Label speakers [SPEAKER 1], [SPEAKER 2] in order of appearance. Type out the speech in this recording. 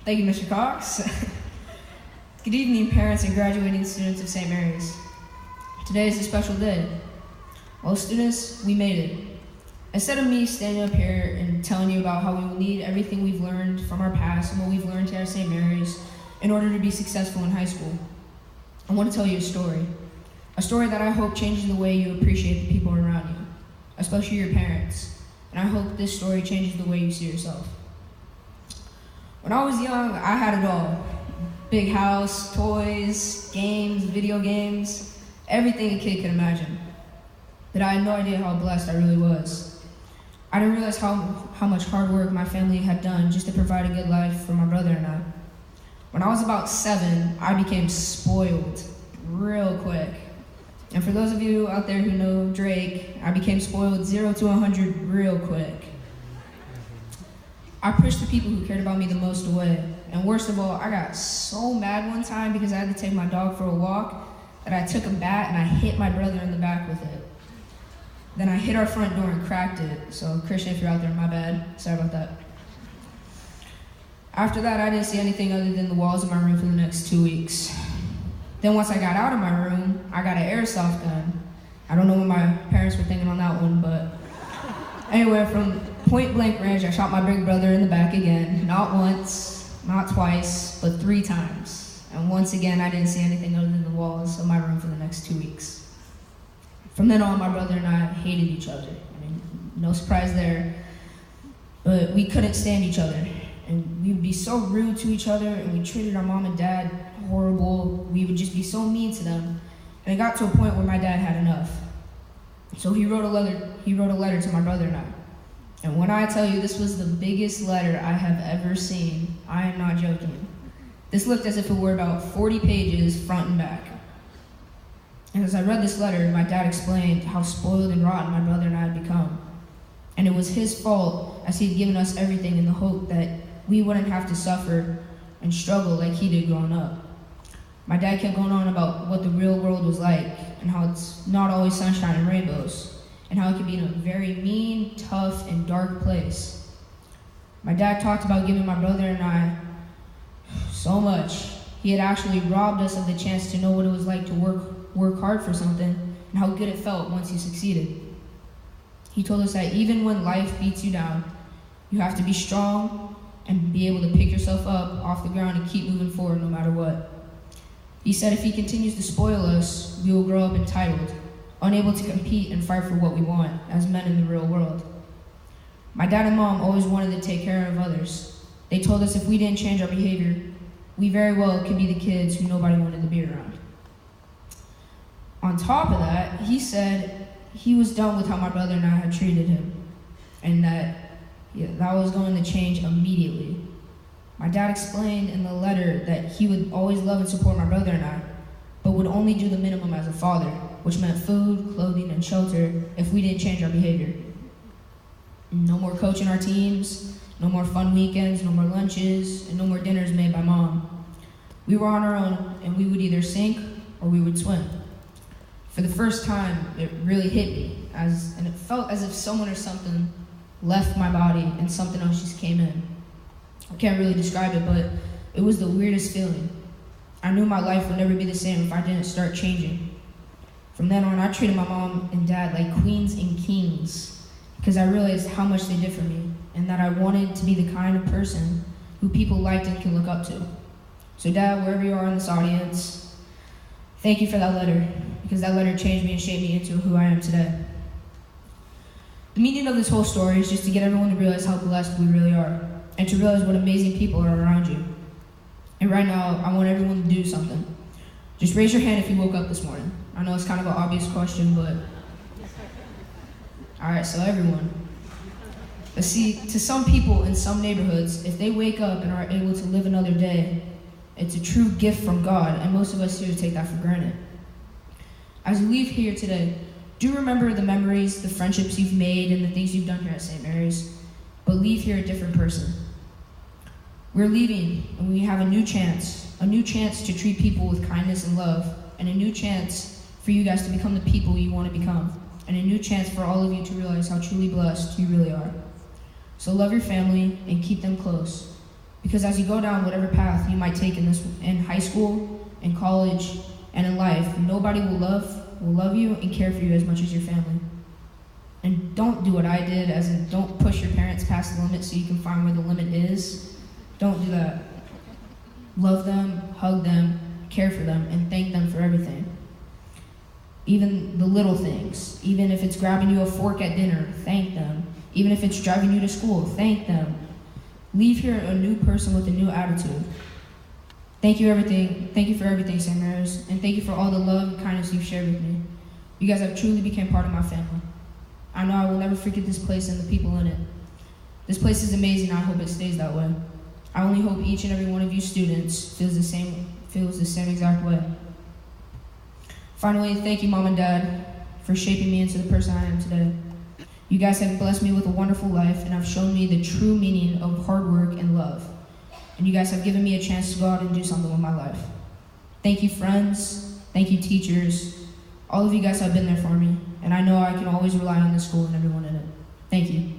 [SPEAKER 1] Thank you, Mr. Cox. Good evening, parents and graduating students of St. Mary's. Today is a special day. Well, students, we made it. Instead of me standing up here and telling you about how we will need everything we've learned from our past and what we've learned here at St. Mary's in order to be successful in high school, I want to tell you a story. A story that I hope changes the way you appreciate the people around you, especially your parents. And I hope this story changes the way you see yourself. When I was young, I had it all. Big house, toys, games, video games, everything a kid could imagine. But I had no idea how blessed I really was. I didn't realize how much hard work my family had done just to provide a good life for my brother and I. When I was about 7, I became spoiled real quick. And for those of you out there who know Drake, I became spoiled 0 to 100 real quick. I pushed the people who cared about me the most away. And worst of all, I got so mad one time because I had to take my dog for a walk that I took a bat and I hit my brother in the back with it. Then I hit our front door and cracked it. So Christian, if you're out there, my bad. Sorry about that. After that, I didn't see anything other than the walls of my room for the next 2 weeks. Then once I got out of my room, I got an airsoft gun. I don't know what my parents were thinking on that one, but anyway, from point blank range, I shot my big brother in the back again. Not once, not twice, but 3 times. And once again, I didn't see anything other than the walls of my room for the next 2 weeks. From then on, my brother and I hated each other. I mean, no surprise there, but we couldn't stand each other. And we would be so rude to each other, and we treated our mom and dad horrible. We would just be so mean to them. And it got to a point where my dad had enough. So he wrote a letter to my brother and I. And when I tell you this was the biggest letter I have ever seen, I am not joking. This looked as if it were about 40 pages front and back. And as I read this letter, my dad explained how spoiled and rotten my brother and I had become. And it was his fault, as he had given us everything in the hope that we wouldn't have to suffer and struggle like he did growing up. My dad kept going on about what the real world was like and how it's not always sunshine and rainbows, and how it can be in a very mean, tough, and dark place. My dad talked about giving my brother and I so much. He had actually robbed us of the chance to know what it was like to work hard for something and how good it felt once you succeeded. He told us that even when life beats you down, you have to be strong and be able to pick yourself up off the ground and keep moving forward no matter what. He said if he continues to spoil us, we will grow up entitled, unable to compete and fight for what we want as men in the real world. My dad and mom always wanted to take care of others. They told us if we didn't change our behavior, we very well could be the kids who nobody wanted to be around. On top of that, he said he was done with how my brother and I had treated him, and that was going to change immediately. My dad explained in the letter that he would always love and support my brother and I, but would only do the minimum as a father, which meant food, clothing, and shelter if we didn't change our behavior. No more coaching our teams, no more fun weekends, no more lunches, and no more dinners made by mom. We were on our own, and we would either sink or we would swim. For the first time, it really hit me, and it felt as if someone or something left my body and something else just came in. I can't really describe it, but it was the weirdest feeling. I knew my life would never be the same if I didn't start changing. From then on, I treated my mom and dad like queens and kings because I realized how much they did for me and that I wanted to be the kind of person who people liked and could look up to. So Dad, wherever you are in this audience, thank you for that letter, because that letter changed me and shaped me into who I am today. The meaning of this whole story is just to get everyone to realize how blessed we really are, and to realize what amazing people are around you. And right now, I want everyone to do something. Just raise your hand if you woke up this morning. I know it's kind of an obvious question, but... Alright, so everyone. But see, to some people in some neighborhoods, if they wake up and are able to live another day, it's a true gift from God, and most of us here take that for granted. As you leave here today, do remember the memories, the friendships you've made, and the things you've done here at St. Mary's, but leave here a different person. We're leaving, and we have a new chance to treat people with kindness and love, and a new chance for you guys to become the people you want to become, and a new chance for all of you to realize how truly blessed you really are. So love your family and keep them close, Because as you go down whatever path you might take in high school, in college, and in life, nobody will love you and care for you as much as your family. And don't do what I did, as in don't push your parents past the limit so you can find where the limit is. Don't do that. Love them, hug them, care for them, and thank them for everything. Even the little things. Even if it's grabbing you a fork at dinner, thank them. Even if it's driving you to school, thank them. Leave here a new person with a new attitude. Thank you for everything, St. Mary's, and thank you for all the love and kindness you've shared with me. You guys have truly become part of my family. I know I will never forget this place and the people in it. This place is amazing, and I hope it stays that way. I only hope each and every one of you students feels the same exact way. Finally, thank you, Mom and Dad, for shaping me into the person I am today. You guys have blessed me with a wonderful life and have shown me the true meaning of hard work and love. And you guys have given me a chance to go out and do something with my life. Thank you, friends. Thank you, teachers. All of you guys have been there for me, and I know I can always rely on this school and everyone in it. Thank you.